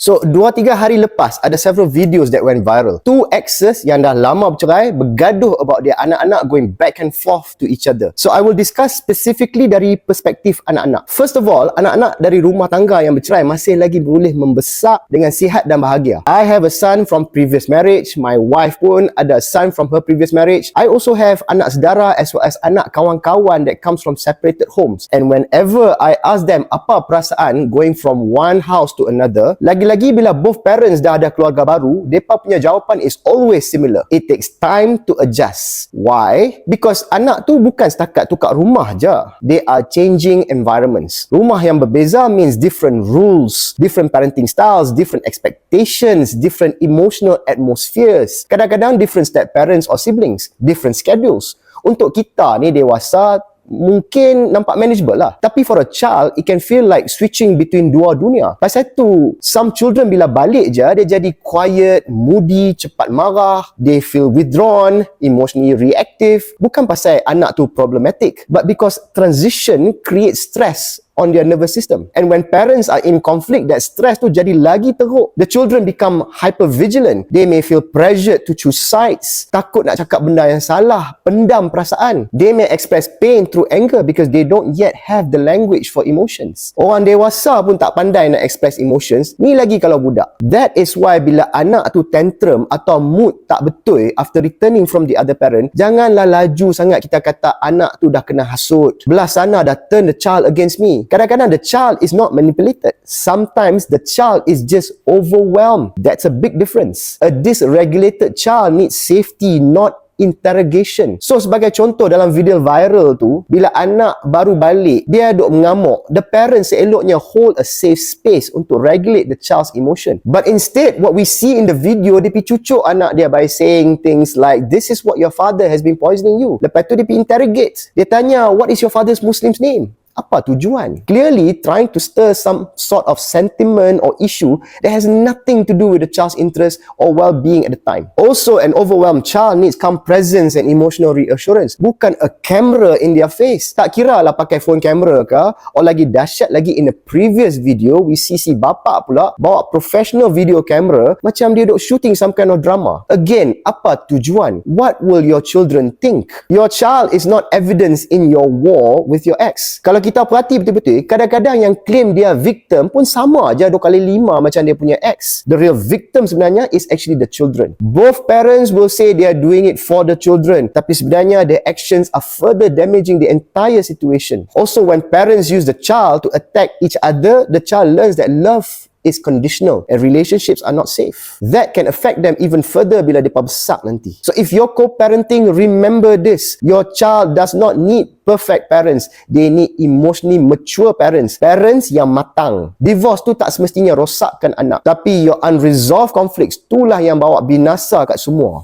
So, 2-3 hari lepas, ada several videos that went viral. Two exes yang dah lama bercerai bergaduh about their anak-anak going back and forth to each other. So, I will discuss specifically dari perspektif anak-anak. First of all, anak-anak dari rumah tangga yang bercerai masih lagi boleh membesar dengan sihat dan bahagia. I have a son from previous marriage. My wife pun ada a son from her previous marriage. I also have anak saudara as well as anak kawan-kawan that comes from separated homes. And whenever I ask them apa perasaan going from one house to another, lagi-lagi bila both parents dah ada keluarga baru, mereka punya jawapan is always similar. It takes time to adjust. Why? Because anak tu bukan setakat tukar rumah je. They are changing environments. Rumah yang berbeza means different rules, different parenting styles, different expectations, different emotional atmospheres. Kadang-kadang different step parents or siblings, different schedules. Untuk kita ni dewasa, mungkin nampak manageable lah. Tapi for a child, it can feel like switching between dua dunia. Pasal tu, some children bila balik je, dia jadi quiet, moody, cepat marah, they feel withdrawn, emotionally reactive. Bukan pasal anak tu problematic, but because transition creates stress on their nervous system. And when parents are in conflict, that stress tu jadi lagi teruk. The children become hypervigilant. They may feel pressured to choose sides, takut nak cakap benda yang salah, pendam perasaan. They may express pain through anger because they don't yet have the language for emotions. Orang dewasa pun tak pandai nak express emotions, ni lagi kalau budak. That is why bila anak tu tantrum atau mood tak betul after returning from the other parent, janganlah laju sangat kita kata anak tu dah kena hasut, belah sana dah turn the child against me. Kadang-kadang the child is not manipulated. Sometimes the child is just overwhelmed. That's a big difference. A dysregulated child needs safety, not interrogation. So sebagai contoh dalam video viral tu, bila anak baru balik, dia duk mengamuk, the parents seeloknya hold a safe space untuk regulate the child's emotion. But instead, what we see in the video, dia pergi cucuk anak dia by saying things like, this is what your father has been poisoning you. Lepas tu dia pergi interrogate. Dia tanya, what is your father's Muslim's name? Apa tujuan? Clearly trying to stir some sort of sentiment or issue that has nothing to do with the child's interest or well-being at the time. Also, an overwhelmed child needs calm presence and emotional reassurance. Bukan a camera in their face. Tak kira lah pakai phone camera ke, or lagi dahsyat lagi, in the previous video, we see si bapa pula bawa professional video camera macam dia duk shooting some kind of drama. Again, apa tujuan? What will your children think? Your child is not evidence in your war with your ex. Kalau kita perhati betul-betul, kadang-kadang yang claim dia victim pun sama aja 2 kali 5 macam dia punya ex. The real victim sebenarnya is actually the children. Both parents will say they are doing it for the children, tapi sebenarnya their actions are further damaging the entire situation. Also, when parents use the child to attack each other, the child learns that love is conditional and relationships are not safe. That can affect them even further bila mereka besar nanti. So if you're co-parenting, remember this. Your child does not need perfect parents. They need emotionally mature parents. Parents yang matang. Divorce tu tak semestinya rosakkan anak. Tapi your unresolved conflicts, itulah yang bawa binasa kat semua.